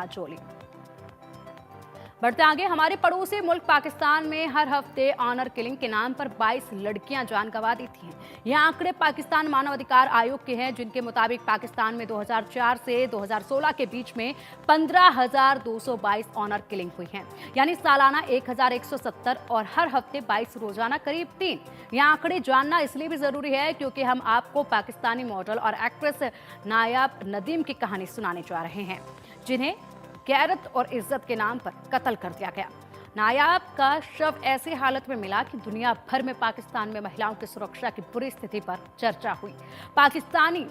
झोली। बढ़ते आगे, हमारे पड़ोसी मुल्क पाकिस्तान में हर हफ्ते ऑनर किलिंग के नाम पर 22 लड़कियां जान गंवा देती हैं। यह आंकड़े पाकिस्तान मानवाधिकार आयोग के हैं, जिनके मुताबिक पाकिस्तान में 2004 से 2016 के बीच में 15,222 ऑनर किलिंग हुई हैं, यानी सालाना 1,170 और हर हफ्ते 22, रोजाना करीब 3। यह आंकड़े जानना इसलिए भी जरूरी है क्योंकि हम आपको पाकिस्तानी मॉडल और एक्ट्रेस नायाब नदीम की कहानी सुनाने जा रहे हैं, जिन्हें गैरत और इज्जत के नाम पर कत्ल कर दिया गया। नायाब का शव ऐसी हालत में मिला कि दुनिया भर में पाकिस्तान में महिलाओं की सुरक्षा की बुरी स्थिति पर चर्चा हुई। पाकिस्तानी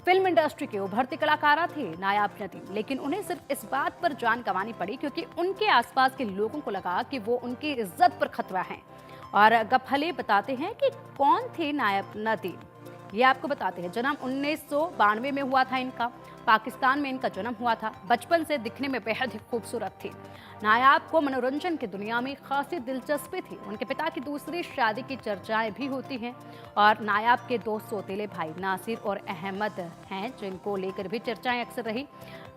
फिल्म इंडस्ट्री के उभरते कलाकारा थे नायाब नदीम, लेकिन उन्हें सिर्फ इस बात पर जान गंवानी पड़ी क्योंकि उनके आसपास के लोगों को लगा कि वो उनकी इज्जत पर खतरा है। और गफले बताते हैं कि कौन थे नायाब नदीम, ये आपको बताते हैं। जन्म 1992 में हुआ था इनका। पाकिस्तान में इनका जन्म हुआ था। बचपन से दिखने में बेहद ही खूबसूरत थी। नायाब को मनोरंजन की दुनिया में खासी दिलचस्पी थी। उनके पिता की दूसरी शादी की चर्चाएं भी होती हैं और नायाब के दो सौतेले भाई नासिर और अहमद हैं, जिनको लेकर भी चर्चाएं अक्सर रही।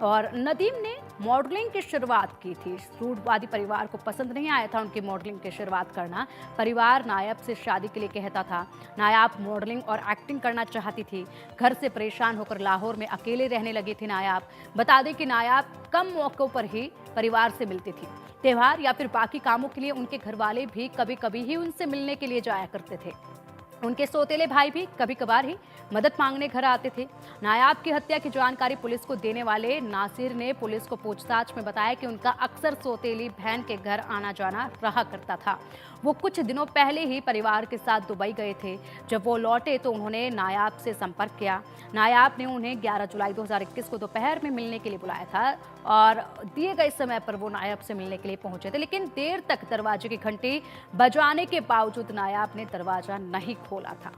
और नदीम ने मॉडलिंग की शुरुआत की थी। रूढ़वादी परिवार को पसंद नहीं आया था उनकी मॉडलिंग की शुरुआत करना। परिवार नायाब से शादी के लिए कहता था। नायाब मॉडलिंग और एक्टिंग करना चाहती थी। घर से परेशान होकर लाहौर में अकेले रहने लगी थी नायाब। बता दें कि नायाब कम मौकों पर ही परिवार से मिलती थी। त्योहार या फिर बाकी कामों के लिए उनके घर वाले भी कभी कभी ही उनसे मिलने के लिए जाया करते थे। उनके सौतेले भाई भी कभी कभार ही मदद मांगने घर आते थे। नायाब की हत्या की जानकारी पुलिस को देने वाले नासिर ने पुलिस को पूछताछ में बताया कि उनका अक्सर सौतेली बहन के घर आना जाना रहा करता था। वो कुछ दिनों पहले ही परिवार के साथ दुबई गए थे। जब वो लौटे तो उन्होंने नायाब से संपर्क किया। नायाब ने उन्हें 11 जुलाई 2021 को दोपहर में मिलने के लिए बुलाया था और दिए गए समय पर वो नायाब से मिलने के लिए पहुंचे थे, लेकिन देर तक दरवाजे की घंटी बजाने के बावजूद नायाब ने दरवाजा नहीं खोला था।